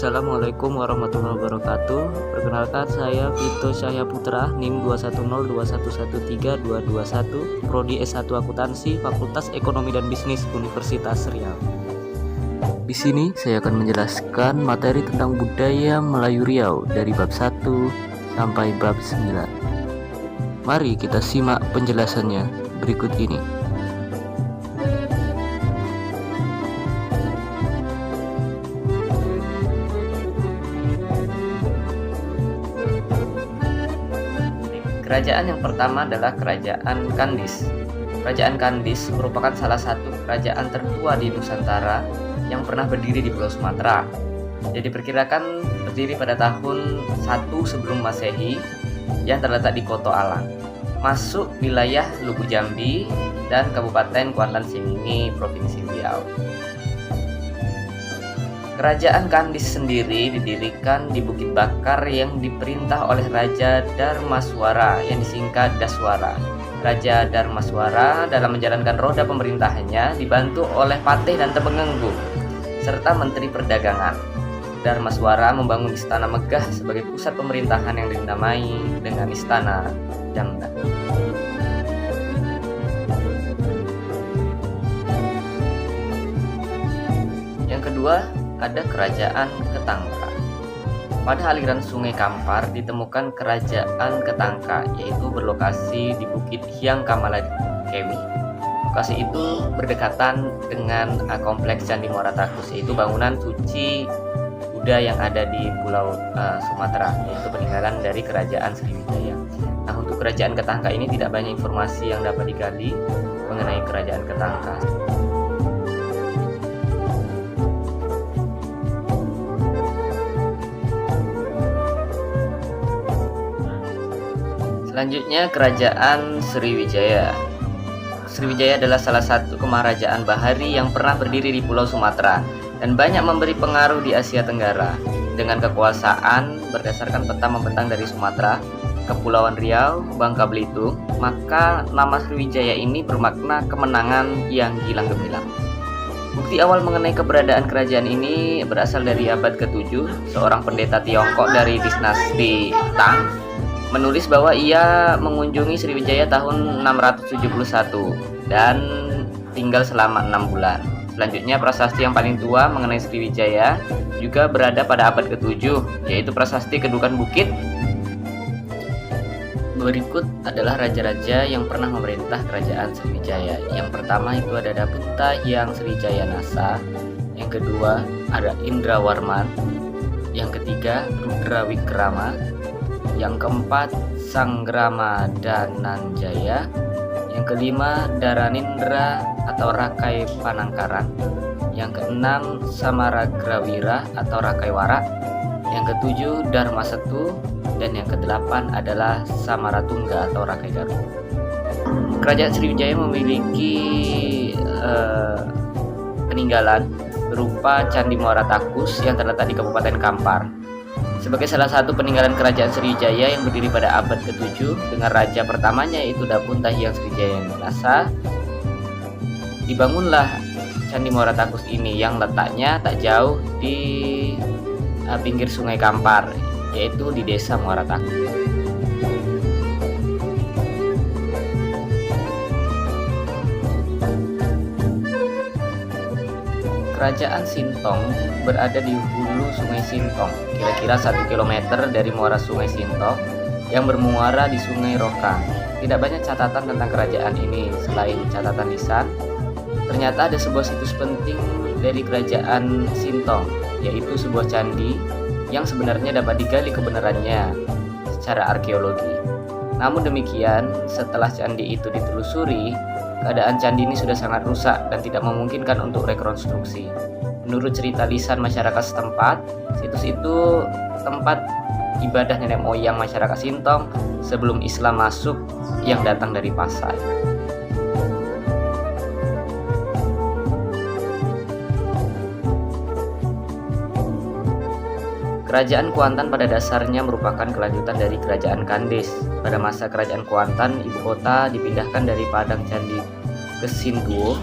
Assalamualaikum warahmatullahi wabarakatuh. Perkenalkan, saya Vito Cahya Putra, NIM 21021132221, Prodi S1 Akuntansi, Fakultas Ekonomi dan Bisnis, Universitas Riau. Di sini saya akan menjelaskan materi tentang budaya Melayu Riau dari bab 1 sampai bab 9. Mari kita simak penjelasannya berikut ini. Kerajaan yang pertama adalah Kerajaan Kandis. Kerajaan Kandis merupakan salah satu kerajaan tertua di Nusantara yang pernah berdiri di Pulau Sumatera. Jadi diperkirakan berdiri pada tahun 1 sebelum Masehi yang terletak di Koto Alang. Masuk wilayah Lubu Jambi dan Kabupaten Kuantan Sengingi, Provinsi Riau. Kerajaan Kandis sendiri didirikan di Bukit Bakar yang diperintah oleh Raja Darmaswara yang disingkat Daswara. Raja Darmaswara dalam menjalankan roda pemerintahannya dibantu oleh Patih dan Temenggung serta Menteri Perdagangan. Darmaswara membangun Istana Megah sebagai pusat pemerintahan yang dinamai dengan Istana Jamban. Yang kedua, ada Kerajaan Ketangka. Pada aliran Sungai Kampar ditemukan Kerajaan Ketangka, yaitu berlokasi di Bukit Hyang Kamalakewi. Lokasi itu berdekatan dengan kompleks Candi Muara Takus, yaitu bangunan suci Buddha yang ada di Pulau Sumatera, yaitu peninggalan dari Kerajaan Sriwijaya. Nah, untuk Kerajaan Ketangka ini tidak banyak informasi yang dapat digali mengenai Kerajaan Ketangka. Selanjutnya, Kerajaan Sriwijaya. Sriwijaya adalah salah satu kemaharajan bahari yang pernah berdiri di Pulau Sumatera dan banyak memberi pengaruh di Asia Tenggara. Dengan kekuasaan berdasarkan peta membentang dari Sumatera, Kepulauan Riau, Bangka Belitung, maka nama Sriwijaya ini bermakna kemenangan yang gilang gemilang. Bukti awal mengenai keberadaan kerajaan ini berasal dari abad ke-7. Seorang pendeta Tiongkok dari dinasti Tang menulis bahwa ia mengunjungi Sriwijaya tahun 671 dan tinggal selama 6 bulan. Selanjutnya, prasasti yang paling tua mengenai Sriwijaya juga berada pada abad ke-7, yaitu prasasti Kedukan Bukit. Berikut adalah raja-raja yang pernah memerintah kerajaan Sriwijaya. Yang pertama itu ada Dapunta Hyang Sriwijaya Nasa. Yang kedua ada Indrawarman. Yang ketiga Rudra Wikrama. Yang keempat Sanggrama Dananjaya. Yang kelima Daranindra atau Rakai Panangkaran. Yang keenam Samaragrawira atau Rakai Warak. Yang ketujuh Dharma Setu. Dan yang kedelapan adalah Samaratungga atau Rakai Galuh. Kerajaan Sriwijaya memiliki peninggalan berupa Candi Muara Takus yang terletak di Kabupaten Kampar. Sebagai salah satu peninggalan kerajaan Sriwijaya yang berdiri pada abad ke-7 dengan raja pertamanya yaitu Dapunta Hyang Sriwijaya Nasa, dibangunlah Candi Muara Takus ini yang letaknya tak jauh di pinggir Sungai Kampar, yaitu di Desa Muara Takus. Kerajaan Sintong berada di hulu Sungai Sintong, kira-kira 1 km dari muara Sungai Sintong yang bermuara di Sungai Rokang. Tidak banyak catatan tentang kerajaan ini selain catatan lisan. Ternyata ada sebuah situs penting dari kerajaan Sintong, yaitu sebuah candi yang sebenarnya dapat digali kebenarannya secara arkeologi. Namun demikian, setelah candi itu ditelusuri, keadaan candi ini sudah sangat rusak dan tidak memungkinkan untuk rekonstruksi. Menurut cerita lisan masyarakat setempat, situs itu tempat ibadah nenek moyang masyarakat Sintong sebelum Islam masuk yang datang dari Pasai. Kerajaan Kuantan pada dasarnya merupakan kelanjutan dari Kerajaan Kandis. Pada masa Kerajaan Kuantan, ibu kota dipindahkan dari Padang Candi ke Sinduo,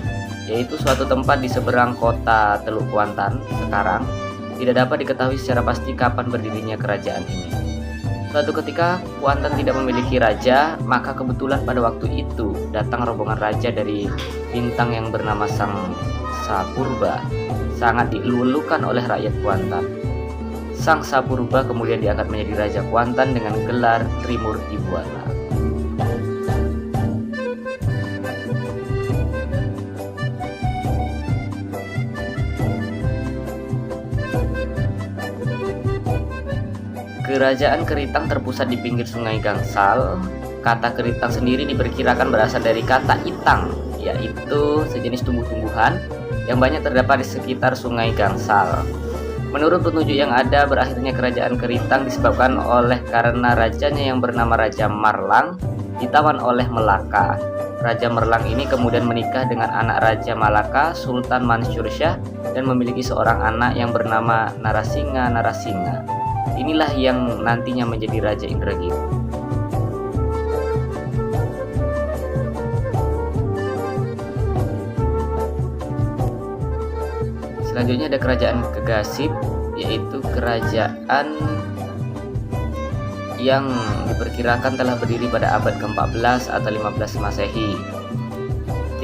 yaitu suatu tempat di seberang kota Teluk Kuantan sekarang. Di tidak dapat diketahui secara pasti kapan berdirinya kerajaan ini. Suatu ketika Kuantan tidak memiliki raja, maka kebetulan pada waktu itu datang rombongan raja dari bintang yang bernama Sang Sapurba, sangat dilulukan oleh rakyat Kuantan. Sang Sapurba kemudian diangkat menjadi Raja Kuantan dengan gelar Trimurti Buana. Kerajaan Keritang terpusat di pinggir sungai Gangsal. Kata Keritang sendiri diperkirakan berasal dari kata itang, yaitu sejenis tumbuh-tumbuhan yang banyak terdapat di sekitar sungai Gangsal. Menurut petunjuk yang ada, berakhirnya kerajaan Keritang disebabkan oleh karena rajanya yang bernama Raja Marlang ditawan oleh Melaka. Raja Marlang ini kemudian menikah dengan anak Raja Malaka, Sultan Mansur Shah, dan memiliki seorang anak yang bernama Narasinga. Inilah yang nantinya menjadi Raja Indragiri. Selanjutnya ada kerajaan Kegasib, yaitu kerajaan yang diperkirakan telah berdiri pada abad ke-14 atau 15 Masehi.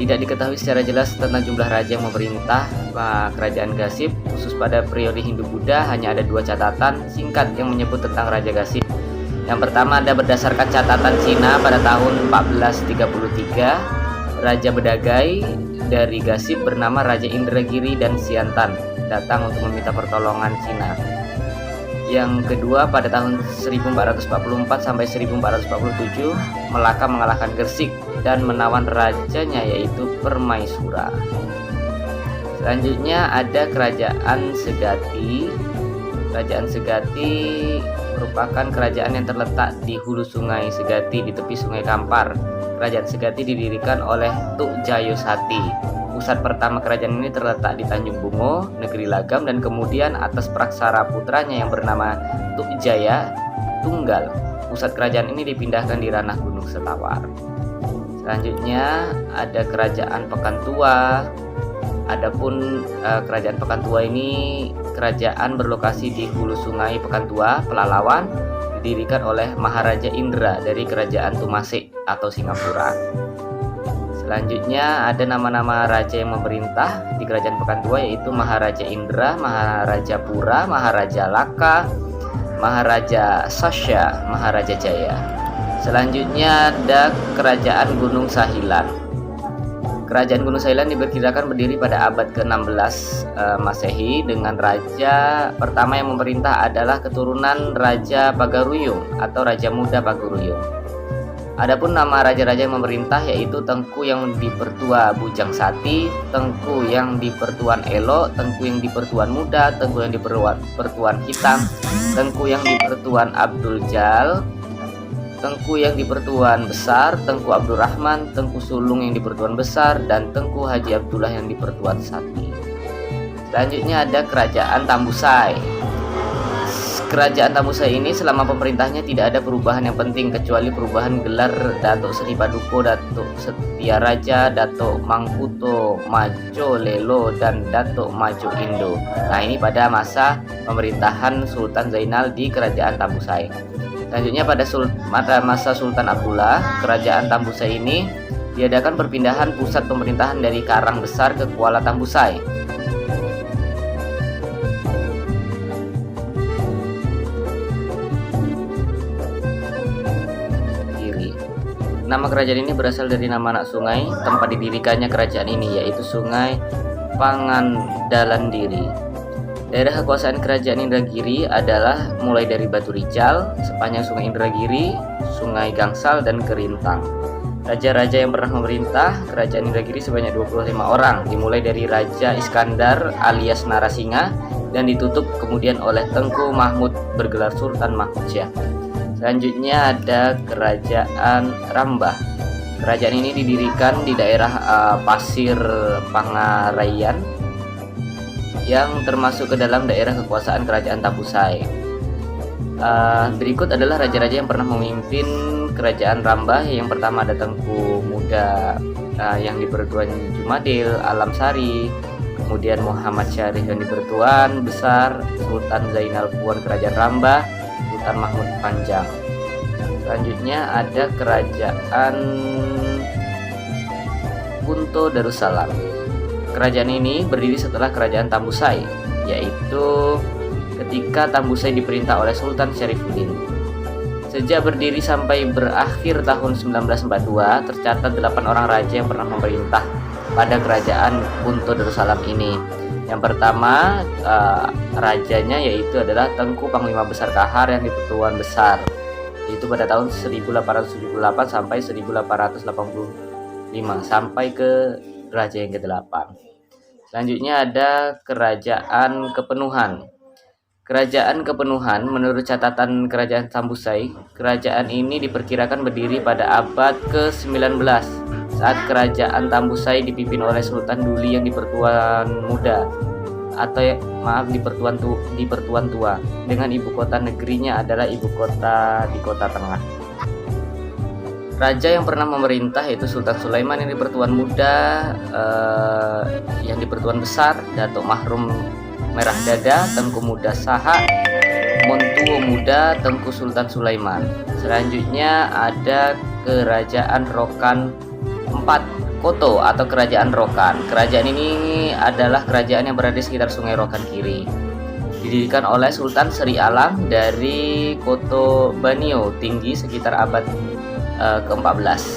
Tidak diketahui secara jelas tentang jumlah raja yang memerintah kerajaan Gasib. Khusus pada periode Hindu-Buddha hanya ada 2 catatan singkat yang menyebut tentang Raja Gasib. Yang pertama ada berdasarkan catatan Cina pada tahun 1433, Raja Bedagai dari Gasib bernama Raja Indragiri dan Siantan datang untuk meminta pertolongan Cina. Yang kedua pada tahun 1444 sampai 1447, Melaka mengalahkan Gersik dan menawan rajanya yaitu Permaisura. Selanjutnya ada kerajaan Segati. Kerajaan Segati merupakan kerajaan yang terletak di hulu sungai Segati di tepi sungai Kampar. Kerajaan Segati didirikan oleh Tuk Jayosati. Pusat pertama kerajaan ini terletak di Tanjung Bungo, negeri Lagam, dan kemudian atas praksara putranya yang bernama Tuk Jaya Tunggal, pusat kerajaan ini dipindahkan di ranah Gunung Setawar. Selanjutnya ada kerajaan Pekantua. Adapun kerajaan Pekantua ini kerajaan berlokasi di hulu sungai Pekantua, Pelalawan, didirikan oleh Maharaja Indra dari kerajaan Tumasik atau Singapura. Selanjutnya ada nama-nama raja yang memerintah di kerajaan Pekantua, yaitu Maharaja Indra, Maharaja Pura, Maharaja Laka, Maharaja Sasya, Maharaja Jaya. Selanjutnya ada kerajaan Gunung Sahilan. Kerajaan Gunung Sahilan diperkirakan berdiri pada abad ke-16 Masehi dengan raja pertama yang memerintah adalah keturunan Raja Pagaruyung atau Raja Muda Pagaruyung. Adapun nama raja-raja yang memerintah yaitu Tengku yang di Pertua Bujang Sati, Tengku yang di Pertuan Elo, Tengku yang di Pertuan Muda, Tengku yang di Pertuan Hitam, Tengku yang di Pertuan Abdul Jal, Tengku yang di Pertuan Besar, Tengku Abdurrahman, Tengku Sulung yang di Pertuan Besar, dan Tengku Haji Abdullah yang di Pertuan Sati. Selanjutnya ada kerajaan Tambusai. Kerajaan Tambusai ini selama pemerintahnya tidak ada perubahan yang penting kecuali perubahan gelar Datuk Seri Paduka, Datuk Setia Raja, Datuk Mangkuto Majo Lelo, dan Datuk Majo Indo. Nah, ini pada masa pemerintahan Sultan Zainal di kerajaan Tambusai. Selanjutnya pada masa Sultan Abdullah, kerajaan Tambusai ini diadakan perpindahan pusat pemerintahan dari Karang Besar ke Kuala Tambusai. Nama kerajaan ini berasal dari nama anak sungai tempat didirikannya kerajaan ini, yaitu Sungai Pangandalandiri. Daerah kekuasaan kerajaan Indragiri adalah mulai dari Batu Rical, sepanjang Sungai Indragiri, Sungai Gangsal, dan Kerintang. Raja-raja yang pernah memerintah kerajaan Indragiri sebanyak 25 orang, dimulai dari Raja Iskandar alias Narasinga dan ditutup kemudian oleh Tengku Mahmud bergelar Sultan Mahmud Syah. Selanjutnya ada kerajaan Rambah. Kerajaan ini didirikan di daerah Pasir Pangarayan yang termasuk ke dalam daerah kekuasaan kerajaan Tambusai. Berikut adalah raja-raja yang pernah memimpin kerajaan Rambah. Yang pertama ada Tengku Muda yang di Pertuan Jumadil, Alam Sari. kemudian Muhammad Syarif yang di Pertuan Besar, Sultan Zainal Puan Kerajaan Rambah, Sultan Mahmud Panjang. Selanjutnya ada Kerajaan Punto Darussalam. Kerajaan ini berdiri setelah Kerajaan Tambusai, yaitu ketika Tambusai diperintah oleh Sultan Syarifuddin. Sejak berdiri sampai berakhir tahun 1942, tercatat 8 orang raja yang pernah memerintah pada Kerajaan Punto Darussalam ini. Yang pertama rajanya yaitu adalah Tengku Panglima Besar Kahar yang di Pertuan Besar, itu pada tahun 1878 sampai 1885 sampai ke raja yang ke-8. Selanjutnya ada Kerajaan Kepenuhan. Kerajaan Kepenuhan menurut catatan Kerajaan Tambusai, kerajaan ini diperkirakan berdiri pada abad ke-19 saat Kerajaan Tambusai dipimpin oleh Sultan Duli yang di Pertuan Muda di Pertuan Tua, dengan ibu kota negerinya adalah ibu kota di Kota Tengah. Raja yang pernah memerintah yaitu Sultan Sulaiman yang di Pertuan Muda, yang di Pertuan Besar, Datuk Mahrum Merah Dada, Tengku Muda Saha, Montuo Muda, Tengku Sultan Sulaiman. Selanjutnya ada Kerajaan Rokan 4 Koto atau Kerajaan Rokan. Kerajaan ini adalah kerajaan yang berada di sekitar Sungai Rokan Kiri. Didirikan oleh Sultan Seri Alam dari Koto Banio tinggi sekitar abad ke-14.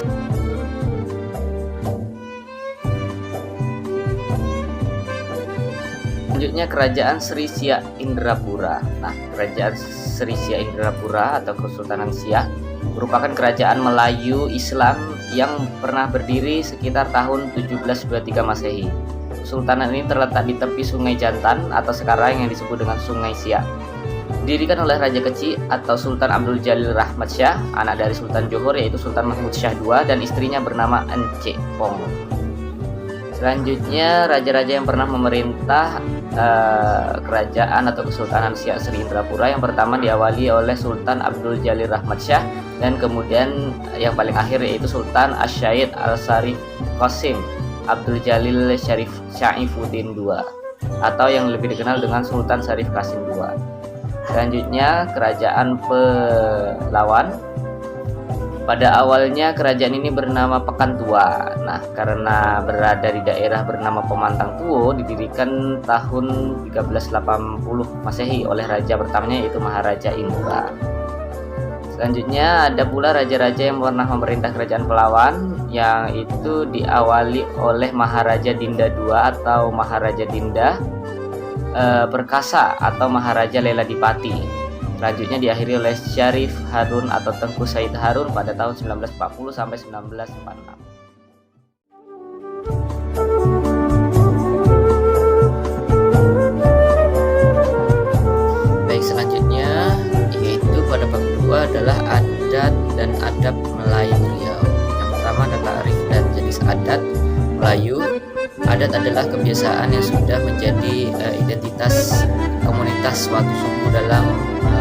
Selanjutnya Kerajaan Sri Siak Indrapura. Nah, Kerajaan Sri Siak Indrapura atau Kesultanan Siak merupakan kerajaan Melayu Islam yang pernah berdiri sekitar tahun 1723 Masehi. Kesultanan ini terletak di tepi Sungai Jantan atau sekarang yang disebut dengan Sungai Siak. Didirikan oleh Raja Kecil atau Sultan Abdul Jalil Rahmat Syah, anak dari Sultan Johor yaitu Sultan Mahmud Syah II, dan istrinya bernama Encik Pong. Selanjutnya raja-raja yang pernah memerintah kerajaan atau Kesultanan Siak Sri Indrapura, yang pertama diawali oleh Sultan Abdul Jalil Rahmat Syah, dan kemudian yang paling akhir yaitu Sultan Asyaid Al-Sarif Qasim Abdul Jalil Syarifuddin II, atau yang lebih dikenal dengan Sultan Syarif Qasim II. Selanjutnya Kerajaan Pelawan. Pada awalnya kerajaan ini bernama Pekan Tua. Nah, karena berada di daerah bernama Pemantang Tuo, didirikan tahun 1380 Masehi oleh raja pertamanya yaitu Maharaja Indra. Selanjutnya ada pula raja-raja yang pernah memerintah Kerajaan Pelawan, yang itu diawali oleh Maharaja Dinda II atau Maharaja Dinda Perkasa atau Maharaja Leladipati. Selanjutnya diakhiri oleh Syarif Harun atau Tengku Said Harun pada tahun 1940 sampai 1946. Baik, selanjutnya yaitu pada bab kedua adalah adat dan adab Melayu Riau. Yang pertama adalah arif dan jenis adat Melayu. Adat adalah kebiasaan yang sudah menjadi identitas komunitas suatu suku dalam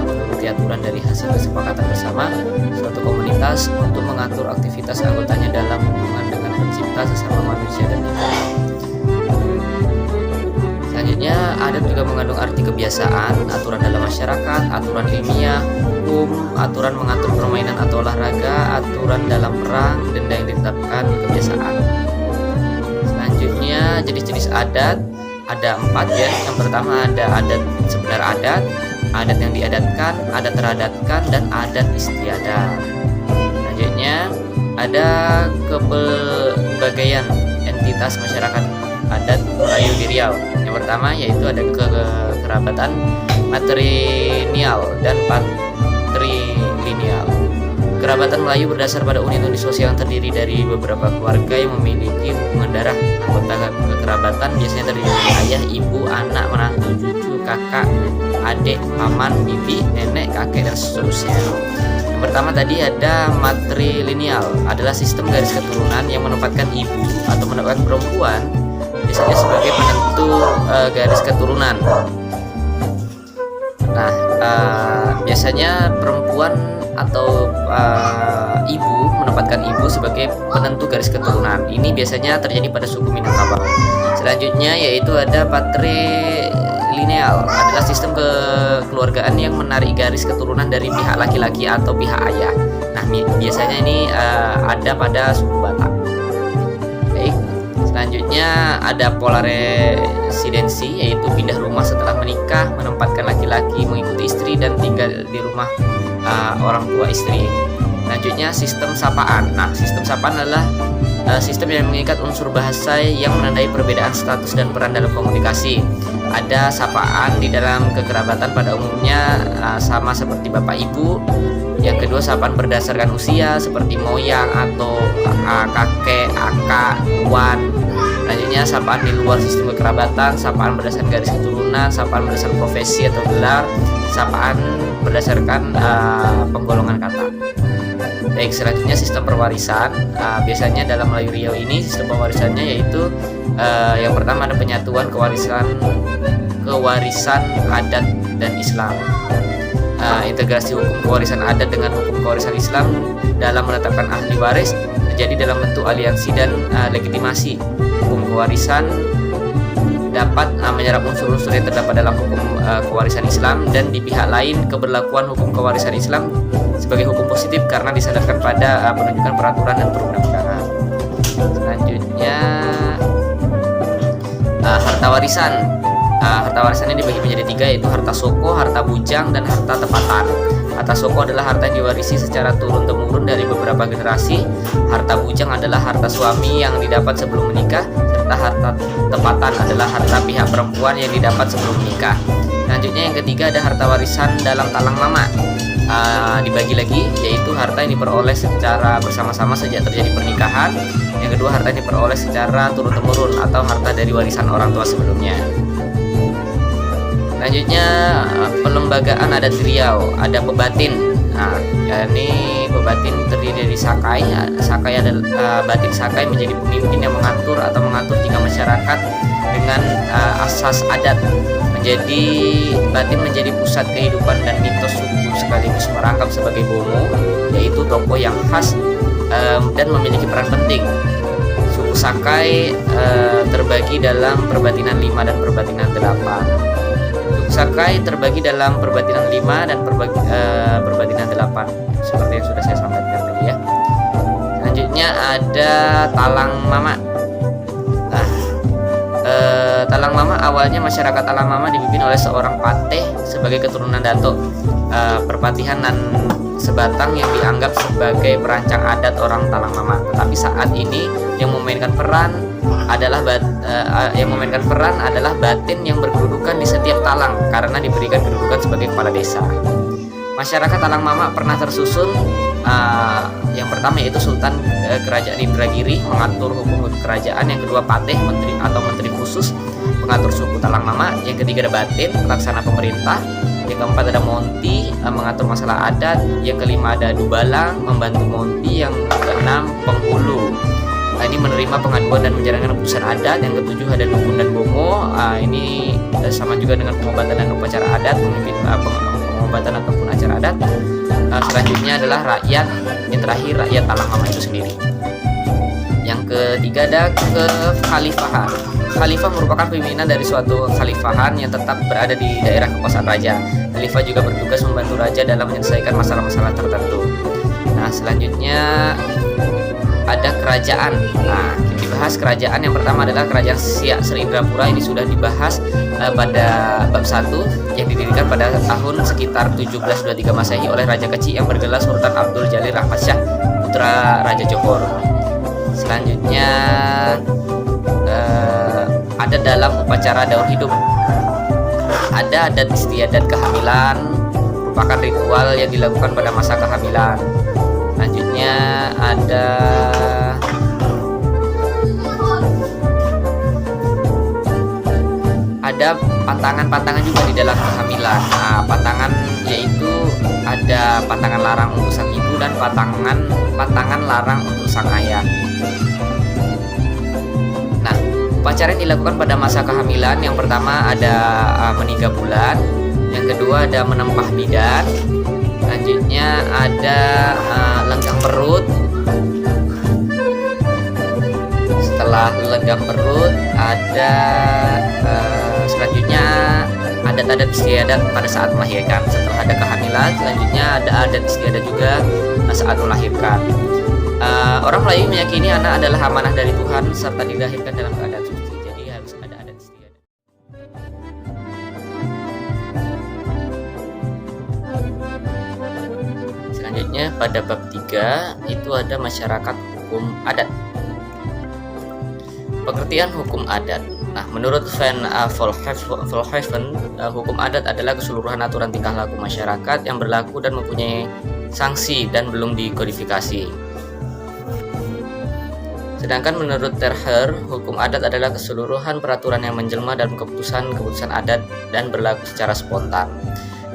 menuruti aturan dari hasil kesepakatan bersama suatu komunitas untuk mengatur aktivitas anggotanya dalam hubungan dengan pencipta, sesama manusia, dan lingkungan. Selanjutnya, adat juga mengandung arti kebiasaan, aturan dalam masyarakat, aturan ilmiah, hukum, aturan mengatur permainan atau olahraga, aturan dalam perang, denda yang ditetapkan, kebiasaan. Selanjutnya, jenis-jenis adat ada 4 ya. Yang pertama ada adat sebenar adat, adat yang diadatkan, adat teradatkan, dan adat istiadat. Selanjutnya ada kepelbagaian entitas masyarakat adat Melayu di Riau. Yang pertama yaitu ada kekerabatan matrilineal dan patrilineal. Kerabatan Melayu berdasar pada unit-unit sosial yang terdiri dari beberapa keluarga yang memiliki hubungan darah. Anggota kekerabatan biasanya terdiri dari ayah, ibu, anak, menantu, cucu, kakak, adik, paman, bibi, nenek, kakek, dan seterusnya. Yang pertama tadi ada matrilineal, adalah sistem garis keturunan yang menempatkan ibu atau menempatkan perempuan biasanya sebagai penentu garis keturunan. Nah, biasanya perempuan atau ibu menempatkan ibu sebagai penentu garis keturunan. Ini biasanya terjadi pada suku Minangkabau. Selanjutnya yaitu ada patrilineal, adalah sistem kekeluargaan yang menarik garis keturunan dari pihak laki-laki atau pihak ayah. Nah, biasanya ini ada pada suku Batak. Baik. Selanjutnya ada polaresidensi, yaitu pindah rumah setelah menikah, menempatkan laki-laki mengikuti istri dan tinggal di rumah orang tua istri. Selanjutnya sistem sapaan. Nah, sistem sapaan adalah sistem yang mengikat unsur bahasa yang menandai perbedaan status dan peran dalam komunikasi. Ada sapaan di dalam kekerabatan pada umumnya sama seperti bapak ibu. Yang kedua, sapaan berdasarkan usia seperti moyang atau kakek, akak, wan. Selanjutnya sapaan di luar sistem kekerabatan, sapaan berdasarkan garis keturunan, sapaan berdasarkan profesi atau gelar, sapaan berdasarkan penggolongan kata. Baik, selanjutnya sistem perwarisan. Biasanya dalam Melayu Riau ini sistem pewarisannya yaitu yang pertama ada penyatuan kewarisan adat dan Islam. Integrasi hukum kewarisan adat dengan hukum kewarisan Islam dalam menetapkan ahli waris terjadi dalam bentuk aliansi dan legitimasi. Hukum kewarisan dapat menyerap unsur-unsur yang terdapat dalam hukum kewarisan Islam, dan di pihak lain keberlakuan hukum kewarisan Islam sebagai hukum positif karena disandarkan pada penunjukan peraturan dan perundang-undangan. Selanjutnya harta warisan. Harta warisan ini dibagi menjadi 3, yaitu harta soko, harta bujang, dan harta tepatan. Harta soko adalah harta yang diwarisi secara turun-temurun dari beberapa generasi. Harta bujang adalah harta suami yang didapat sebelum menikah, serta harta tepatan adalah harta pihak perempuan yang didapat sebelum menikah. Selanjutnya yang ketiga ada harta warisan dalam talang mama. Dibagi lagi, yaitu harta yang diperoleh secara bersama-sama sejak terjadi pernikahan. Yang kedua, harta yang diperoleh secara turun-temurun atau harta dari warisan orang tua sebelumnya. Selanjutnya pelembagaan adat Riau, ada pebatin. Nah, ini pebatin terdiri dari sakai. Sakai adalah batin sakai menjadi pemimpin yang mengatur jika masyarakat dengan asas adat. Batin menjadi pusat kehidupan dan mitos suku sekaligus merangkap sebagai bomo, yaitu tokoh yang khas dan memiliki peran penting. Suku Sakai terbagi dalam perbatinan 5 dan perbatinan 8. Sakai terbagi dalam perbatinan 5 dan perbatinan 8, seperti yang sudah saya sampaikan tadi ya. Selanjutnya ada Talang Mama. Nah, Talang Mama awalnya masyarakat Talang Mama dipimpin oleh seorang pateh sebagai keturunan Dato. Perpatihan dan sebatang yang dianggap sebagai perancang adat orang Talang Mama. Tetapi saat ini yang memainkan peran adalah batin yang berkedudukan di setiap talang karena diberikan kedudukan sebagai kepala desa. Masyarakat Talang Mama pernah tersusun. Yang pertama yaitu Sultan Kerajaan Indragiri mengatur hukum kerajaan. Yang kedua pateh, menteri atau menteri khusus mengatur suku Talang Mama. Yang ketiga ada batin, pelaksana pemerintah. Yang keempat ada monti, mengatur masalah adat. Yang kelima ada dubalang, membantu monti. Yang keenam penghulu, ini menerima pengaduan dan menjalankan keputusan adat. Yang ketujuh ada dukun dan bomo. Ini sama juga dengan pengobatan dan upacara adat, memimpin pengobatan ataupun acara adat. Selanjutnya adalah rakyat. Yang terakhir rakyat Talang Mama itu sendiri. Yang ketiga ada kekhalifahan. Khalifah merupakan pimpinan dari suatu khalifahan yang tetap berada di daerah kekuasaan raja. Khalifah juga bertugas membantu raja dalam menyelesaikan masalah-masalah tertentu. Nah, selanjutnya ada kerajaan. Nah, kita dibahas kerajaan. Yang pertama adalah kerajaan Siak Sri Indrapura. Ini sudah dibahas pada bab 1 yang didirikan pada tahun sekitar 1723 Masehi oleh Raja Kecil yang bergelar Sultan Abdul Jalil Rahmat Shah, putra Raja Johor. Selanjutnya ada dalam upacara daur hidup. Ada adat istiadat kehamilan, merupakan ritual yang dilakukan pada masa kehamilan. Selanjutnya ada pantangan-pantangan juga di dalam kehamilan. Nah, pantangan yaitu ada pantangan larang untuk sang ibu dan pantangan larang untuk sang ayah. Nah, upacara yang dilakukan pada masa kehamilan, yang pertama ada meniga bulan, yang kedua ada menempah bidan, Selanjutnya ada lenggang perut. Setelah lenggang perut ada selanjutnya adat-adat istiadat pada saat melahirkan. Setelah ada kehamilan, selanjutnya ada adat istiadat juga saat melahirkan. Orang Melayu meyakini anak adalah amanah dari Tuhan serta dilahirkan dalam keadaan suci. Jadi harus ada adat istiadat. Selanjutnya pada bab 3 itu ada masyarakat hukum adat. Pengertian hukum adat. Nah, menurut Van Volkhaven, hukum adat adalah keseluruhan aturan tingkah laku masyarakat yang berlaku dan mempunyai sanksi dan belum dikodifikasi. Sedangkan menurut Terher, hukum adat adalah keseluruhan peraturan yang menjelma dalam keputusan adat dan berlaku secara spontan.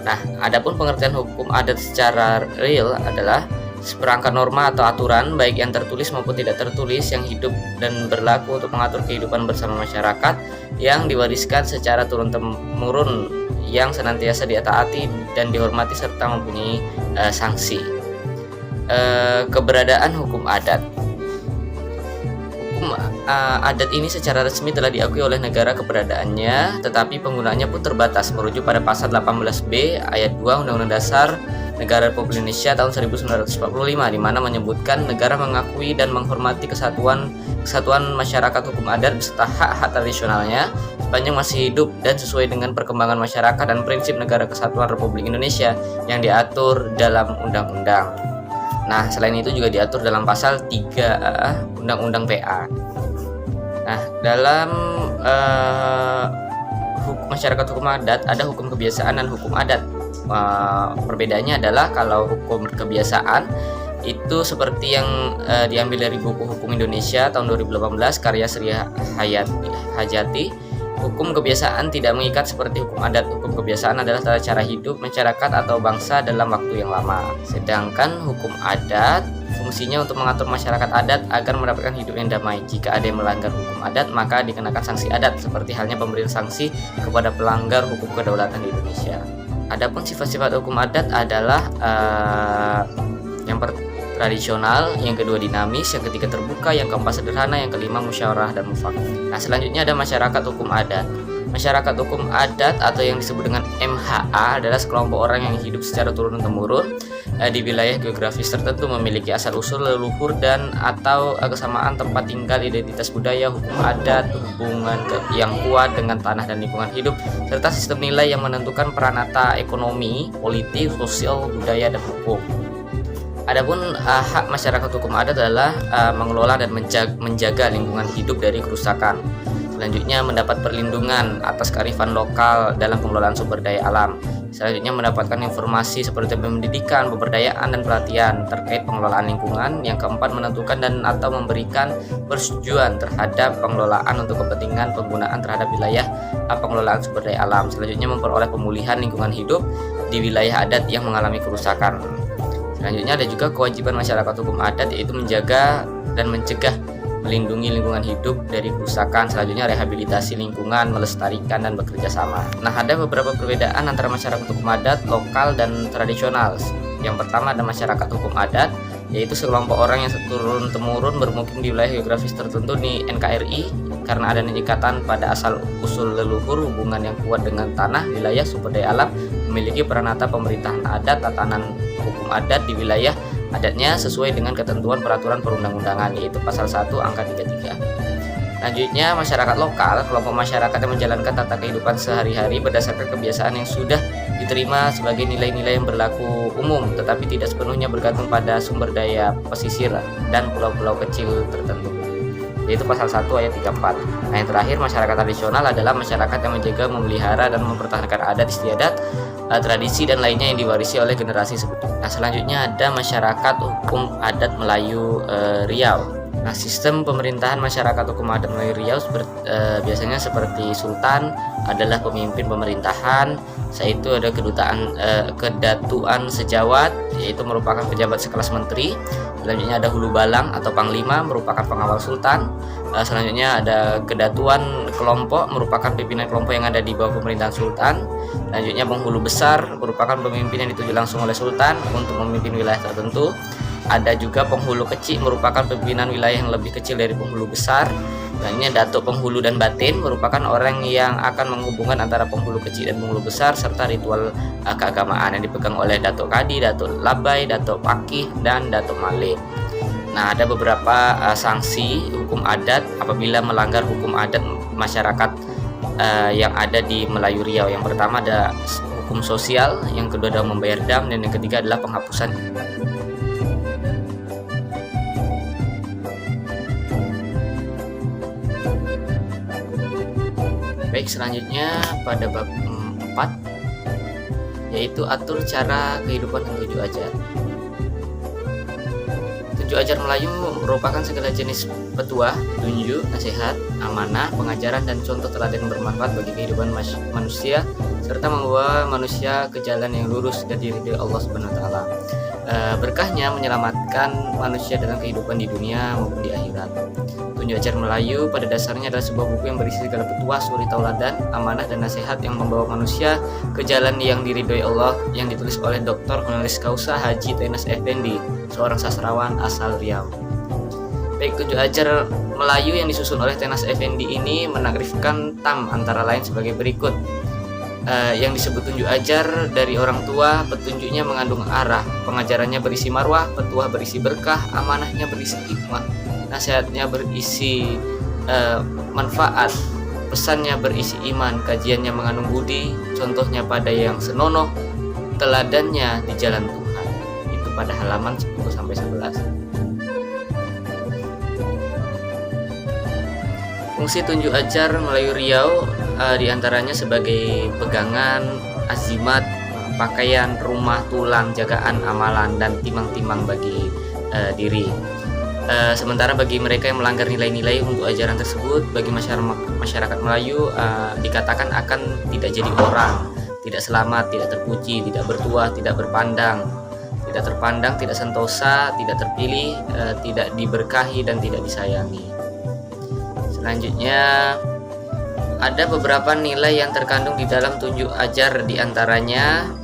Nah, adapun pengertian hukum adat secara real adalah seperangkat norma atau aturan baik yang tertulis maupun tidak tertulis yang hidup dan berlaku untuk mengatur kehidupan bersama masyarakat yang diwariskan secara turun-temurun yang senantiasa ditaati dan dihormati serta mempunyai sanksi. Keberadaan hukum adat. Hukum adat ini secara resmi telah diakui oleh negara keberadaannya, tetapi penggunaannya pun terbatas merujuk pada pasal 18B ayat 2 Undang-Undang Dasar Negara Republik Indonesia tahun 1945 di mana menyebutkan negara mengakui dan menghormati kesatuan masyarakat hukum adat beserta hak-hak tradisionalnya sepanjang masih hidup dan sesuai dengan perkembangan masyarakat dan prinsip negara kesatuan Republik Indonesia yang diatur dalam undang-undang. Nah, selain itu juga diatur dalam pasal 3 Undang-Undang PA. Nah, dalam masyarakat hukum adat ada hukum kebiasaan dan hukum adat. Perbedaannya adalah kalau hukum kebiasaan itu seperti yang diambil dari buku Hukum Indonesia tahun 2018 karya Sri Hajati. Hukum kebiasaan tidak mengikat seperti hukum adat. Hukum kebiasaan adalah tata cara hidup masyarakat atau bangsa dalam waktu yang lama. Sedangkan hukum adat fungsinya untuk mengatur masyarakat adat agar mendapatkan hidup yang damai. Jika ada yang melanggar hukum adat, maka dikenakan sanksi adat seperti halnya pemberian sanksi kepada pelanggar hukum kedaulatan di Indonesia. Adapun sifat-sifat hukum adat adalah yang tradisional, yang kedua dinamis, yang ketiga terbuka, yang keempat sederhana, yang kelima musyawarah dan mufakat. Nah, selanjutnya ada masyarakat hukum adat. Masyarakat hukum adat atau yang disebut dengan MHA adalah sekelompok orang yang hidup secara turun-temurun di wilayah geografis tertentu, memiliki asal-usul leluhur dan atau kesamaan tempat tinggal, identitas budaya, hukum adat, hubungan yang kuat dengan tanah dan lingkungan hidup, serta sistem nilai yang menentukan peranata ekonomi, politik, sosial, budaya, dan hukum. Adapun hak masyarakat hukum adat adalah mengelola dan menjaga lingkungan hidup dari kerusakan. Selanjutnya mendapat perlindungan atas kearifan lokal dalam pengelolaan sumber daya alam. Selanjutnya mendapatkan informasi seperti pendidikan, pemberdayaan, dan pelatihan terkait pengelolaan lingkungan. Yang keempat menentukan dan atau memberikan persetujuan terhadap pengelolaan untuk kepentingan penggunaan terhadap wilayah pengelolaan sumber daya alam. Selanjutnya memperoleh pemulihan lingkungan hidup di wilayah adat yang mengalami kerusakan. Selanjutnya ada juga kewajiban masyarakat hukum adat yaitu menjaga dan mencegah melindungi lingkungan hidup dari kerusakan. Selanjutnya rehabilitasi lingkungan, melestarikan, dan bekerja sama. Nah, ada beberapa perbedaan antara masyarakat hukum adat lokal dan tradisional. Yang pertama ada masyarakat hukum adat, yaitu sekelompok orang yang turun-temurun bermukim di wilayah geografis tertentu di NKRI karena adanya ikatan pada asal usul leluhur, hubungan yang kuat dengan tanah, wilayah, sumber daya alam, memiliki peranata pemerintahan adat, tatanan hukum adat di wilayah adatnya sesuai dengan ketentuan peraturan perundang-undangan, yaitu pasal 1 angka 33. Selanjutnya masyarakat lokal, kelompok masyarakat yang menjalankan tata kehidupan sehari-hari berdasarkan kebiasaan yang sudah diterima sebagai nilai-nilai yang berlaku umum, tetapi tidak sepenuhnya bergantung pada sumber daya pesisir dan pulau-pulau kecil tertentu, yaitu pasal 1 ayat 34. Nah, yang terakhir masyarakat tradisional adalah masyarakat yang menjaga, memelihara, dan mempertahankan adat istiadat, tradisi, dan lainnya yang diwarisi oleh generasi sebelumnya. Nah, selanjutnya ada masyarakat hukum adat Melayu Riau. Nah, sistem pemerintahan masyarakat hukum adat Melayu Riau biasanya seperti sultan adalah pemimpin pemerintahan, yaitu ada kedatuan sejawat, yaitu merupakan pejabat sekelas menteri. Selanjutnya ada Hulu Balang atau Panglima, merupakan pengawal Sultan. Selanjutnya ada Kedatuan Kelompok, merupakan pimpinan kelompok yang ada di bawah pemerintahan Sultan. Selanjutnya Penghulu Besar, merupakan pemimpin yang ditunjuk langsung oleh Sultan untuk memimpin wilayah tertentu. Ada juga Penghulu Kecil, merupakan pimpinan wilayah yang lebih kecil dari Penghulu Besar. Selanjutnya Datuk Penghulu dan Batin, merupakan orang yang akan menghubungkan antara Penghulu Kecil dan Penghulu Besar, serta ritual keagamaan yang dipegang oleh Datuk Kadi, Datuk Labai, Datuk Pakih, dan Datuk Malik. Nah, ada beberapa sanksi hukum adat apabila melanggar hukum adat masyarakat yang ada di Melayu Riau. Yang pertama ada hukum sosial, yang kedua adalah membayar dam, dan yang ketiga adalah penghapusan. Baik, selanjutnya pada bab 4, yaitu atur cara kehidupan dan tujuh ajar. Tujuh ajar Melayu merupakan segala jenis petuah, tunjuk, nasihat, amanah, pengajaran, dan contoh teladan bermanfaat bagi kehidupan manusia, serta membawa manusia ke jalan yang lurus dan diridhoi Allah Subhanahu wa taala. Berkahnya menyelamatkan manusia dalam kehidupan di dunia maupun di akhirat. Tunjuk ajar Melayu pada dasarnya adalah sebuah buku yang berisi segala petuah, suri tauladan, amanah, dan nasihat yang membawa manusia ke jalan yang diridhoi Allah, yang ditulis oleh Dr. Honoris Causa Haji Tenas Effendi, seorang sastrawan asal Riau. Baik, tujuh ajar Melayu yang disusun oleh Tenas Effendi ini menakrifkan tam antara lain sebagai berikut. Yang disebut tunjuk ajar dari orang tua, petunjuknya mengandung arah, pengajarannya berisi marwah, petuah berisi berkah, amanahnya berisi hikmah, nasihatnya berisi manfaat, pesannya berisi iman, kajiannya mengandung budi, contohnya pada yang senonoh, teladannya di jalan Tuhan. Itu pada halaman 10-11. Fungsi tunjuk ajar Melayu Riau diantaranya sebagai pegangan, azimat, pakaian, rumah, tulang, jagaan, amalan, dan timang-timang bagi diri. Sementara bagi mereka yang melanggar nilai-nilai untuk ajaran tersebut, bagi masyarakat Melayu dikatakan akan tidak jadi orang, tidak selamat, tidak terpuji, tidak bertuah, tidak berpandang, tidak terpandang, tidak sentosa, tidak terpilih, tidak diberkahi, dan tidak disayangi. Selanjutnya ada beberapa nilai yang terkandung di dalam tunjuk ajar, diantaranya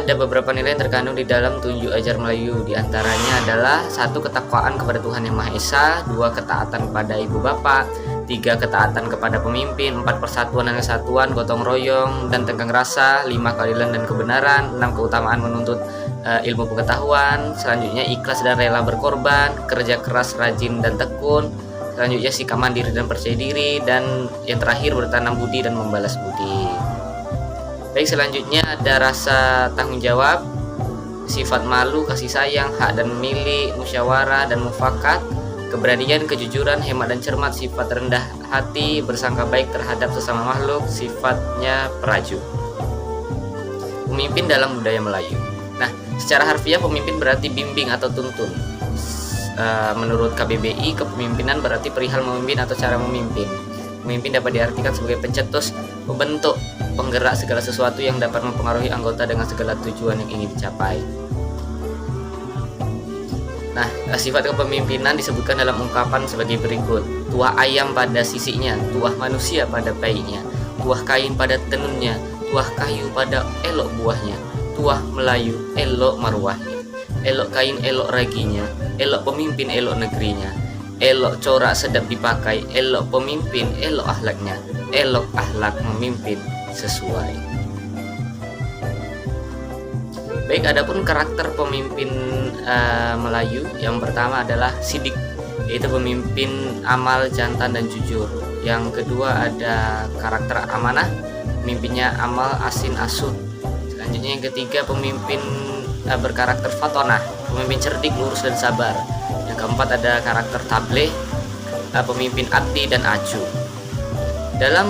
ada beberapa nilai yang terkandung di dalam tunjuk ajar Melayu, diantaranya adalah 1. Ketakwaan kepada Tuhan Yang Maha Esa, 2. Ketaatan kepada ibu bapak, 3. Ketaatan kepada pemimpin, 4. Persatuan dan kesatuan, gotong royong dan tenggang rasa, 5. Keadilan dan kebenaran, 6. Keutamaan menuntut ilmu pengetahuan, selanjutnya ikhlas dan rela berkorban, kerja keras, rajin dan tekun, selanjutnya sikap mandiri dan percaya diri, dan yang terakhir bertanam budi dan membalas budi. Baik, selanjutnya ada rasa tanggung jawab, sifat malu, kasih sayang, hak dan milik, musyawarah dan mufakat, keberanian, kejujuran, hemat dan cermat, sifat rendah hati, bersangka baik terhadap sesama makhluk, sifatnya peraju. Pemimpin dalam budaya Melayu. Nah, secara harfiah pemimpin berarti bimbing atau tuntun. Menurut KBBI, kepemimpinan berarti perihal memimpin atau cara memimpin. Pemimpin dapat diartikan sebagai pencetus, pembentuk, penggerak segala sesuatu yang dapat mempengaruhi anggota dengan segala tujuan yang ingin dicapai. Nah, sifat kepemimpinan disebutkan dalam ungkapan sebagai berikut: tuah ayam pada sisinya, tuah manusia pada baiknya, tuah kain pada tenunnya, tuah kayu pada elok buahnya, tuah Melayu elok marwahnya, elok kain elok raginya, elok pemimpin elok negerinya, elok corak sedap dipakai, elok pemimpin elok akhlaknya, elok akhlak memimpin sesuai. Baik, adapun karakter pemimpin Melayu, yang pertama adalah sidik, yaitu pemimpin amal, jantan, dan jujur. Yang kedua ada karakter amanah, pemimpinnya amal, asin, asud. Selanjutnya yang ketiga pemimpin berkarakter fatonah, pemimpin cerdik, lurus, dan sabar. Yang keempat ada karakter tableh, pemimpin adli dan acu. Dalam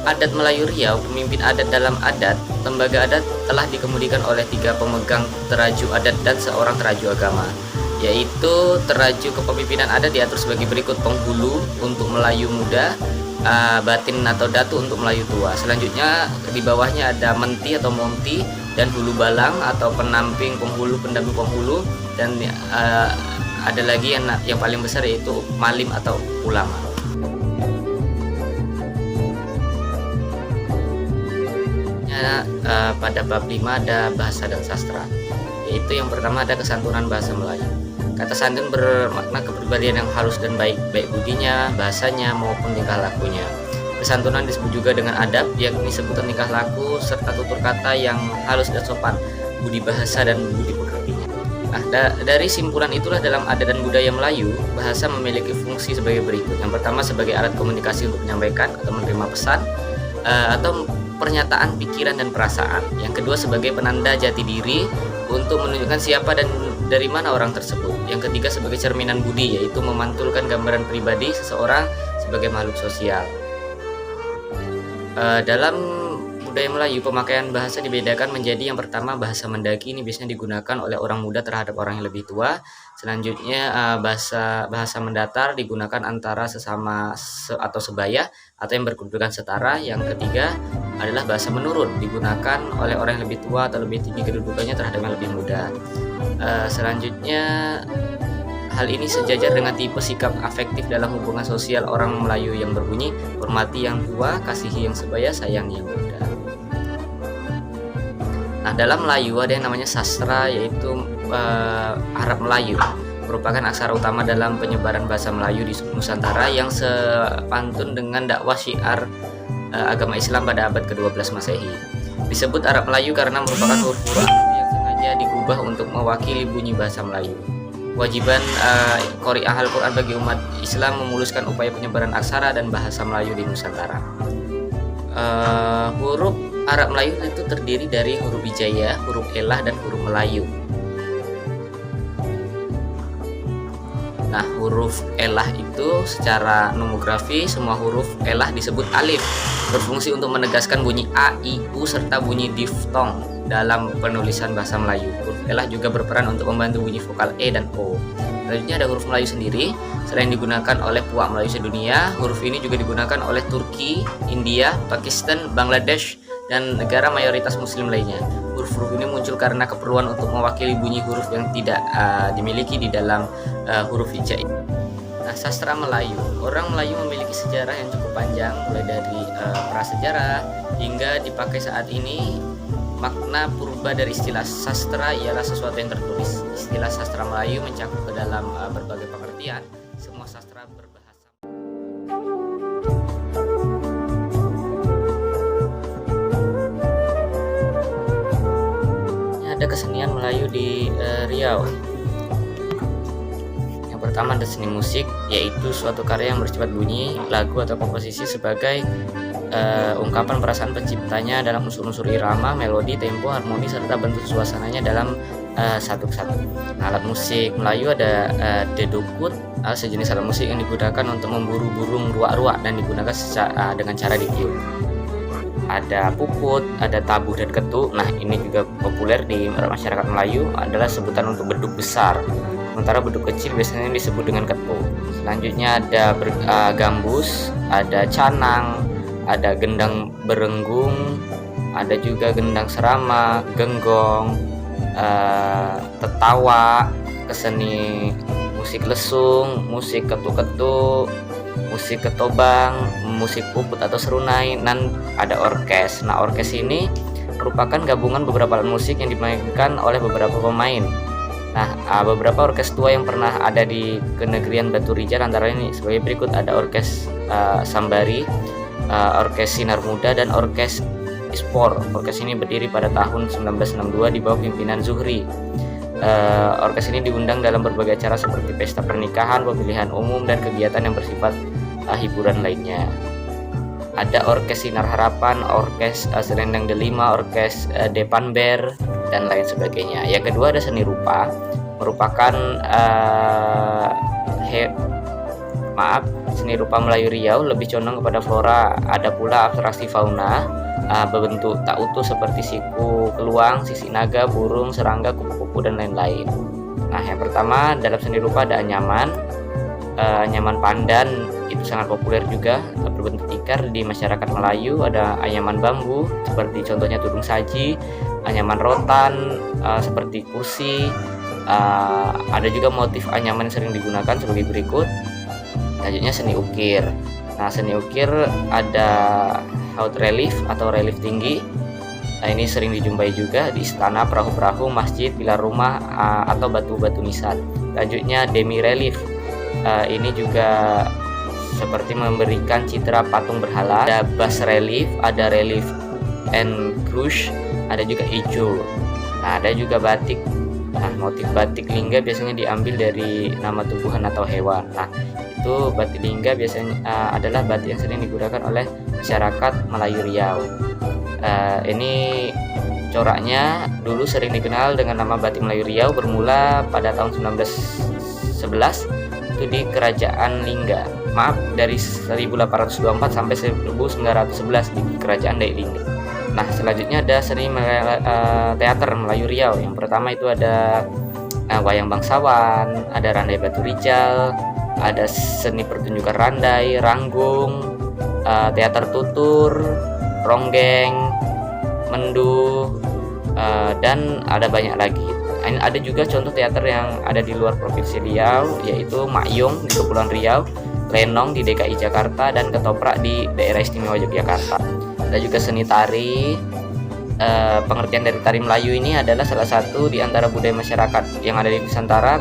adat Melayu Riau, pemimpin adat dalam adat, lembaga adat telah dikemudikan oleh 3 pemegang teraju adat dan seorang teraju agama, yaitu teraju kepemimpinan adat diatur sebagai berikut: penghulu untuk Melayu muda, batin atau datu untuk Melayu tua. Selanjutnya di bawahnya ada menti atau monti dan hulu balang atau pendamping penghulu, dan ada lagi yang paling besar yaitu malim atau ulama. Pada bab 5 ada bahasa dan sastra, yaitu yang pertama ada kesantunan bahasa Melayu. Kata santun bermakna kepribadian yang halus dan baik budinya, bahasanya maupun tingkah lakunya. Kesantunan disebut juga dengan adab, yakni sebutan tingkah laku serta tutur kata yang halus dan sopan, budi bahasa dan budi pekertinya. Nah, dari simpulan itulah dalam adat dan budaya Melayu, bahasa memiliki fungsi sebagai berikut. Yang pertama sebagai alat komunikasi untuk menyampaikan atau menerima pesan atau pernyataan pikiran dan perasaan. Yang kedua sebagai penanda jati diri untuk menunjukkan siapa dan dari mana orang tersebut. Yang ketiga sebagai cerminan budi, yaitu memantulkan gambaran pribadi seseorang sebagai makhluk sosial. Dalam budaya Melayu, pemakaian bahasa dibedakan menjadi yang pertama bahasa mendaki, ini biasanya digunakan oleh orang muda terhadap orang yang lebih tua. Selanjutnya bahasa mendatar digunakan antara sesama atau sebaya atau yang berkedudukan setara. Yang ketiga adalah bahasa menurun, digunakan oleh orang yang lebih tua atau lebih tinggi kedudukannya terhadap yang lebih muda. Selanjutnya hal ini sejajar dengan tipe sikap afektif dalam hubungan sosial orang Melayu yang berbunyi hormati yang tua, kasihi yang sebaya, sayangi yang muda. Nah, dalam Melayu ada yang namanya sastra, yaitu Arab Melayu, merupakan aksara utama dalam penyebaran bahasa Melayu di Nusantara yang sepantun dengan dakwah syiar agama Islam pada abad ke-12 Masehi. Disebut Arab Melayu karena merupakan huruf-huruf yang sengaja diubah untuk mewakili bunyi bahasa Melayu. Kewajiban qari'ah Al-Quran bagi umat Islam memuluskan upaya penyebaran aksara dan bahasa Melayu di Nusantara. Huruf Arab Melayu itu terdiri dari huruf hijaiyah, huruf elah, dan huruf Melayu. Nah, huruf elah itu secara nomografi semua huruf elah disebut alif, berfungsi untuk menegaskan bunyi a, i, u serta bunyi diftong dalam penulisan bahasa Melayu. Huruf elah juga berperan untuk membantu bunyi vokal e dan o. Selanjutnya ada huruf Melayu sendiri. Selain digunakan oleh puak Melayu sedunia, huruf ini juga digunakan oleh Turki, India, Pakistan, Bangladesh, dan negara mayoritas muslim lainnya. Huruf-huruf ini muncul karena keperluan untuk mewakili bunyi huruf yang tidak dimiliki di dalam huruf hijaiyah. Nah, sastra Melayu. Orang Melayu memiliki sejarah yang cukup panjang, mulai dari prasejarah hingga dipakai saat ini. Makna purba dari istilah sastra ialah sesuatu yang tertulis. Istilah sastra Melayu mencakup ke dalam berbagai pengertian. Semua sastra berbahasa. Ada kesenian Melayu di Riau. Yang pertama ada seni musik, yaitu suatu karya yang bersifat bunyi, lagu atau komposisi sebagai ungkapan perasaan penciptanya dalam unsur-unsur irama, melodi, tempo, harmoni, serta bentuk suasananya dalam satu kesatu. Alat musik Melayu ada dedukut, sejenis alat musik yang digunakan untuk memburu burung ruak-ruak dan digunakan dengan cara ditiup. Ada puput, ada tabuh dan ketuk. Nah, ini juga populer di masyarakat Melayu, adalah sebutan untuk beduk besar. Sementara beduk kecil biasanya disebut dengan ketuk. Selanjutnya ada gambus, ada canang, ada gendang berenggung, ada juga gendang serama, genggong, tetawa, keseni musik lesung, musik ketuk-ketuk, musik ketobang, musik puput atau serunai, dan ada orkes. Nah, orkes ini merupakan gabungan beberapa alat musik yang dimainkan oleh beberapa pemain. Nah, beberapa orkes tua yang pernah ada di kenegrian Batu Rijar antara ini sebagai berikut. Ada orkes Sambari, orkes Sinar Muda, dan orkes Ispor. Orkes ini berdiri pada tahun 1962 di bawah pimpinan Zuhri. Orkes ini diundang dalam berbagai acara seperti pesta pernikahan, pemilihan umum, dan kegiatan yang bersifat hiburan lainnya. Ada orkes Sinar Harapan, orkes Selendang Delima, orkes Depanber, dan lain sebagainya. Yang kedua ada seni rupa, merupakan seni rupa Melayu Riau lebih condong kepada flora. Ada pula abstraksi fauna, berbentuk tak utuh seperti siku, keluang, sisik naga, burung, serangga, kupu-kupu, dan lain-lain. Nah, yang pertama dalam seni rupa ada anyaman, Anyaman pandan itu sangat populer juga, berbentuk tikar di masyarakat Melayu. Ada anyaman bambu seperti contohnya tudung saji, anyaman rotan seperti kursi. Ada juga motif anyaman yang sering digunakan sebagai berikut. Selanjutnya seni ukir. Nah, seni ukir ada haut relief atau relief tinggi. Nah, ini sering dijumpai juga di istana, perahu-perahu, masjid, pilar rumah, atau batu-batu nisan. Selanjutnya demi relief. Ini juga seperti memberikan citra patung berhala. Ada bas relief, ada relief and crush, ada juga hijau. Nah, ada juga batik. Nah, motif batik lingga biasanya diambil dari nama tumbuhan atau hewan. Nah, itu batik lingga biasanya adalah batik yang sering digunakan oleh masyarakat Melayu Riau. Ini coraknya dulu sering dikenal dengan nama batik Melayu Riau, bermula pada tahun 1911 itu di Kerajaan Lingga. Maaf, dari 1824 sampai 1911 di Kerajaan Dai Lingga. Nah, selanjutnya ada seni teater Melayu Riau. Yang pertama itu ada wayang bangsawan, ada randai batu rijal, ada seni pertunjukan randai, ranggung, teater tutur, ronggeng, mendu, dan ada banyak lagi. Ada juga contoh teater yang ada di luar Provinsi Riau, yaitu Makyong di Kepulauan Riau, Lenong di DKI Jakarta, dan Ketoprak di Daerah Istimewa Yogyakarta. Ada juga seni tari. Pengertian dari tari Melayu ini adalah salah satu di antara budaya masyarakat yang ada di Nusantara.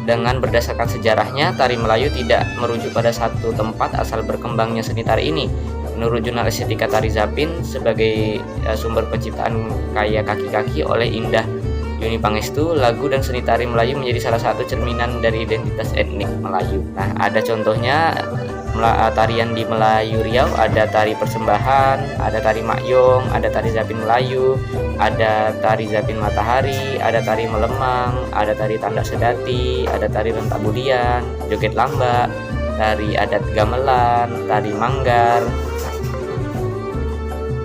Dengan berdasarkan sejarahnya, tari Melayu tidak merujuk pada satu tempat asal berkembangnya seni tari ini. Menurut jurnal estetika Tari Zapin, sebagai sumber penciptaan kaya kaki-kaki oleh Indah Yuni Pangestu, lagu dan seni tari Melayu menjadi salah satu cerminan dari identitas etnik Melayu. Nah, ada contohnya tarian di Melayu Riau, ada tari persembahan, ada tari Makyong, ada tari Zapin Melayu, ada tari Zapin Matahari, ada tari Melemang, ada tari Tanda Sedati, ada tari Rentak Budian, joget lamba, tari adat gamelan, tari manggar,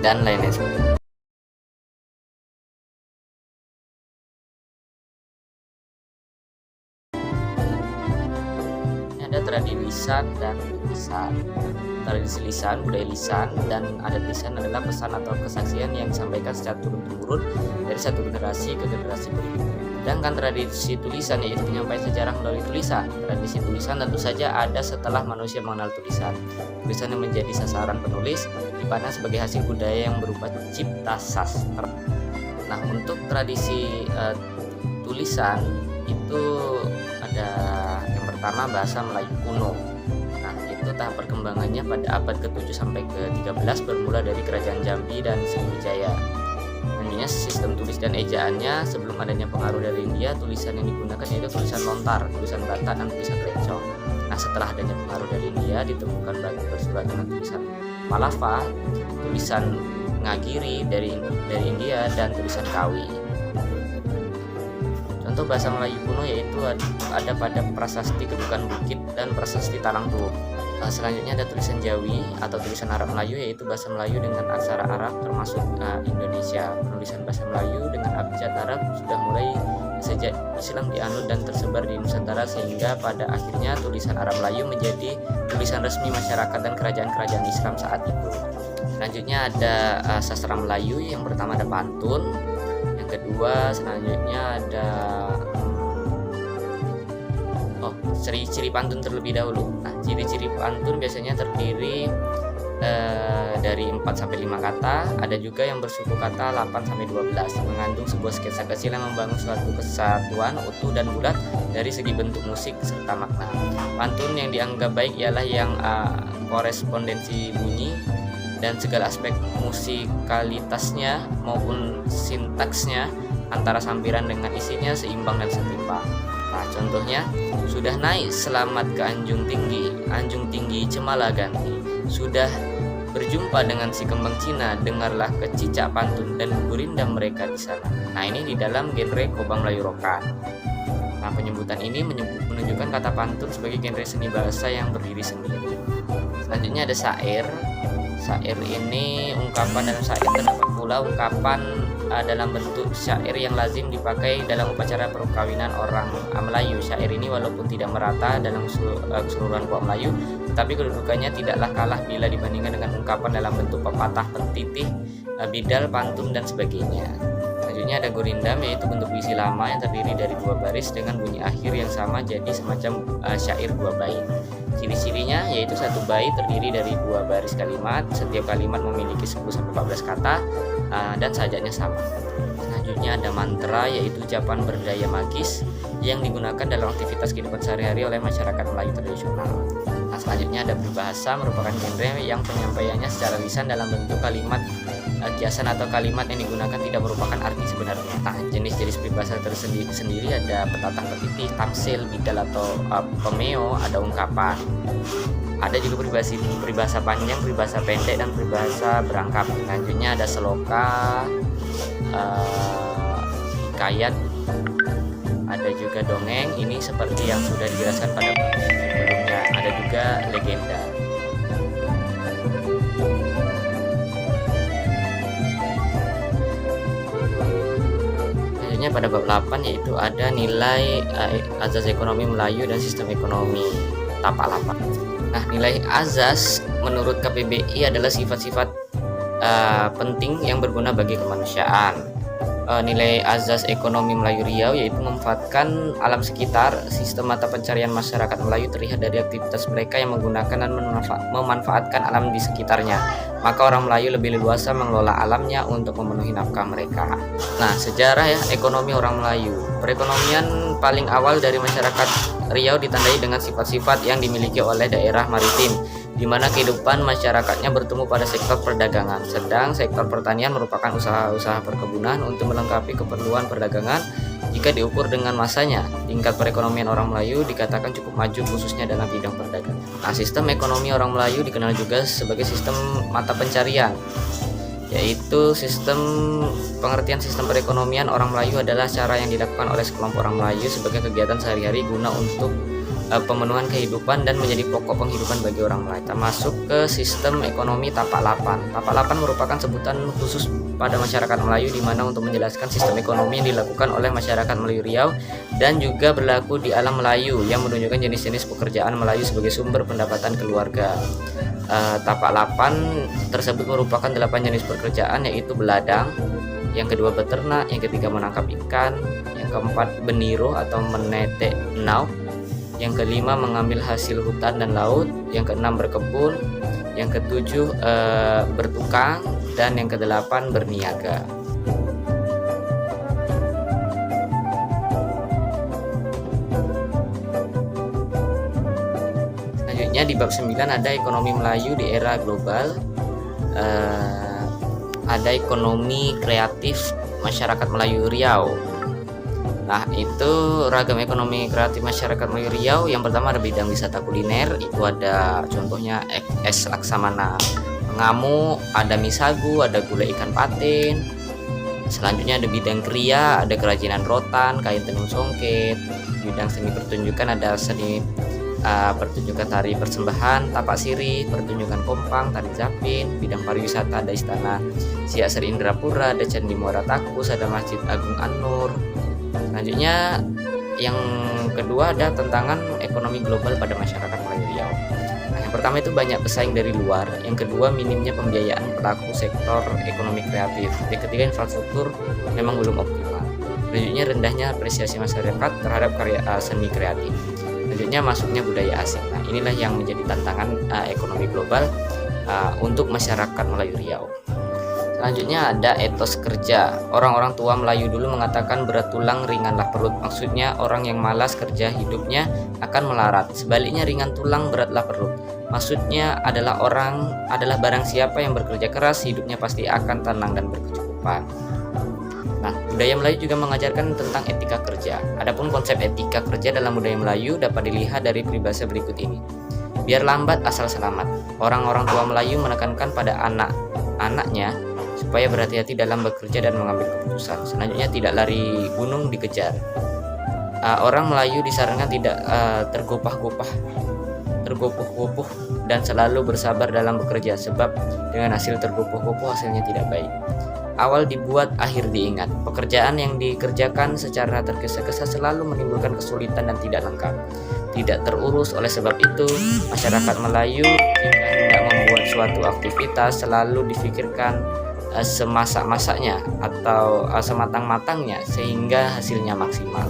dan lain-lain sebagainya. Ada tradisi lisan dan lisan. Tradisi lisan, budaya lisan, dan adat lisan adalah pesan atau kesaksian yang disampaikan secara turun-temurun dari satu generasi ke generasi berikutnya. Sedangkan tradisi tulisan yaitu penyampaian sejarah melalui tulisan. Tradisi tulisan tentu saja ada setelah manusia mengenal tulisan. Tulisan yang menjadi sasaran penulis dipandang sebagai hasil budaya yang berupa cipta sastra. Nah, untuk tradisi tulisan itu ada yang pertama bahasa Melayu kuno. Nah, itu tahap perkembangannya pada abad ke-7 sampai ke-13 bermula dari Kerajaan Jambi dan Sriwijaya. Selanjutnya sistem tulis dan ejaannya, sebelum adanya pengaruh dari India, tulisan yang digunakan yaitu tulisan lontar, tulisan bata, dan tulisan rencong. Nah, setelah adanya pengaruh dari India, ditemukan batu bersurat dengan tulisan Palava, tulisan Ngagiri dari India, dan tulisan Kawi. Contoh bahasa Melayu kuno yaitu ada pada prasasti Kedukan Bukit dan prasasti Talang Tuwuk. Selanjutnya ada tulisan Jawi atau tulisan Arab Melayu, yaitu bahasa Melayu dengan aksara Arab termasuk Indonesia. Penulisan bahasa Melayu dengan abjad Arab sudah mulai sejak Islam dianut dan tersebar di Nusantara, sehingga pada akhirnya tulisan Arab Melayu menjadi tulisan resmi masyarakat dan kerajaan-kerajaan Islam saat itu. Selanjutnya ada sastra Melayu. Yang pertama ada pantun, yang kedua selanjutnya ada ciri-ciri pantun terlebih dahulu. Nah, ciri-ciri pantun biasanya terdiri dari 4-5 kata. Ada juga yang bersuku kata 8-12, mengandung sebuah sketsa kecil yang membangun suatu kesatuan utuh dan bulat dari segi bentuk musik serta makna. Pantun yang dianggap baik ialah yang korespondensi bunyi dan segala aspek musikalitasnya maupun sintaksnya antara sampiran dengan isinya seimbang dan setimpal. Nah, contohnya, sudah naik selamat ke Anjung Tinggi cemala ganti. Sudah berjumpa dengan si kembang Cina, dengarlah ke cicak pantun dan gurinda mereka di sana. Nah, ini di dalam genre Kobang Melayu Rokan. Nah, penyebutan ini menunjukkan kata pantun sebagai genre seni bahasa yang berdiri sendiri. Selanjutnya ada syair. Syair ini ungkapan, dalam syair terdapat pula ungkapan dalam bentuk syair yang lazim dipakai dalam upacara perkawinan orang Melayu. Syair ini walaupun tidak merata dalam keseluruhan kaum Melayu, tapi kedudukannya tidaklah kalah bila dibandingkan dengan ungkapan dalam bentuk pepatah, pentitih, bidal, pantun, dan sebagainya. Selanjutnya ada gurindam, yaitu bentuk puisi lama yang terdiri dari 2 baris dengan bunyi akhir yang sama, jadi semacam syair 2 bait. Ciri-cirinya yaitu 1 bait terdiri dari 2 baris kalimat, setiap kalimat memiliki 10-14 kata, dan sajaknya sama. Selanjutnya ada mantra, yaitu ucapan berdaya magis yang digunakan dalam aktivitas kehidupan sehari-hari oleh masyarakat Melayu tradisional. Nah, selanjutnya ada berbahasa, merupakan genre yang penyampaiannya secara lisan dalam bentuk kalimat kiasan atau kalimat yang digunakan tidak merupakan arti sebenarnya. Nah, jenis-jenis peribahasa tersendiri ada petatah, petitih, tamsil, bidal atau pemeo, ada ungkapan. Ada juga peribahasa panjang, peribahasa pendek, dan peribahasa berangkap. Selanjutnya ada seloka, hikayat, ada juga dongeng. Ini seperti yang sudah dijelaskan pada sebelumnya. Ada juga legenda. Selanjutnya pada bab 8, yaitu ada nilai azas ekonomi Melayu dan sistem ekonomi tapak 8. Nah, nilai azas menurut KPBI adalah sifat-sifat penting yang berguna bagi kemanusiaan. Nilai azas ekonomi Melayu Riau yaitu memanfaatkan alam sekitar. Sistem mata pencarian masyarakat Melayu terlihat dari aktivitas mereka yang menggunakan dan memanfaatkan alam di sekitarnya. Maka orang Melayu lebih leluasa mengelola alamnya untuk memenuhi nafkah mereka. Nah, sejarah ekonomi orang Melayu. Perekonomian paling awal dari masyarakat Riau ditandai dengan sifat-sifat yang dimiliki oleh daerah maritim, di mana kehidupan masyarakatnya bertumbuh pada sektor perdagangan, sedang sektor pertanian merupakan usaha-usaha perkebunan untuk melengkapi keperluan perdagangan. Jika diukur dengan masanya, tingkat perekonomian orang Melayu dikatakan cukup maju khususnya dalam bidang perdagangan. Nah, sistem ekonomi orang Melayu dikenal juga sebagai sistem mata pencarian, yaitu pengertian sistem perekonomian orang Melayu adalah cara yang dilakukan oleh sekelompok orang Melayu sebagai kegiatan sehari-hari guna untuk pemenuhan kehidupan dan menjadi pokok penghidupan bagi orang Melayu. Termasuk ke sistem ekonomi tapak 8. Tapak 8 merupakan sebutan khusus pada masyarakat Melayu, di mana untuk menjelaskan sistem ekonomi yang dilakukan oleh masyarakat Melayu Riau dan juga berlaku di alam Melayu yang menunjukkan jenis-jenis pekerjaan Melayu sebagai sumber pendapatan keluarga. Tapak 8 tersebut merupakan 8 jenis pekerjaan, yaitu beladang, yang kedua beternak, yang ketiga menangkap ikan, yang keempat beniro atau menetek nau, yang kelima mengambil hasil hutan dan laut, yang keenam berkebun, yang ketujuh bertukang, dan yang kedelapan berniaga. Selanjutnya di bab 9 ada ekonomi Melayu di era global. Ada ekonomi kreatif masyarakat Melayu Riau. Nah, itu ragam ekonomi kreatif masyarakat Melayu Riau. Yang pertama ada bidang wisata kuliner, itu ada contohnya es laksamana ngamu, ada mie sagu, ada gulai ikan patin. Selanjutnya ada bidang kriya, ada kerajinan rotan, kain tenun songket. Bidang seni pertunjukan ada seni pertunjukan tari persembahan, tapak sirih, pertunjukan kompang, tari zapin. Bidang pariwisata ada istana Siak Sri Indrapura, ada Candi Muara Takus, ada Masjid Agung An-Nur. Selanjutnya yang kedua ada tantangan ekonomi global pada masyarakat Melayu Riau. Nah, yang pertama itu banyak pesaing dari luar. Yang kedua minimnya pembiayaan pelaku sektor ekonomi kreatif. Yang ketiga infrastruktur memang belum optimal. Selanjutnya rendahnya apresiasi masyarakat terhadap karya seni kreatif. Selanjutnya masuknya budaya asing. Nah, inilah yang menjadi tantangan ekonomi global untuk masyarakat Melayu Riau. Selanjutnya ada etos kerja. Orang-orang tua Melayu dulu mengatakan berat tulang ringanlah perut. Maksudnya orang yang malas kerja hidupnya akan melarat. Sebaliknya ringan tulang beratlah perut. Maksudnya adalah barang siapa yang bekerja keras hidupnya pasti akan tenang dan berkecukupan. Nah, budaya Melayu juga mengajarkan tentang etika kerja. Adapun konsep etika kerja dalam budaya Melayu dapat dilihat dari peribahasa berikut ini. Biar lambat asal selamat. Orang-orang tua Melayu menekankan pada anak-anaknya supaya berhati-hati dalam bekerja dan mengambil keputusan. Selanjutnya tidak lari gunung dikejar. Orang Melayu disarankan tidak tergopoh-gopoh dan selalu bersabar dalam bekerja, sebab dengan hasil tergopoh-gopoh hasilnya tidak baik. Awal dibuat, akhir diingat. Pekerjaan yang dikerjakan secara tergesa-gesa selalu menimbulkan kesulitan dan tidak lengkap, tidak terurus. Oleh sebab itu, masyarakat Melayu jika hendak membuat suatu aktivitas selalu difikirkan semasak-masaknya atau sematang-matangnya sehingga hasilnya maksimal.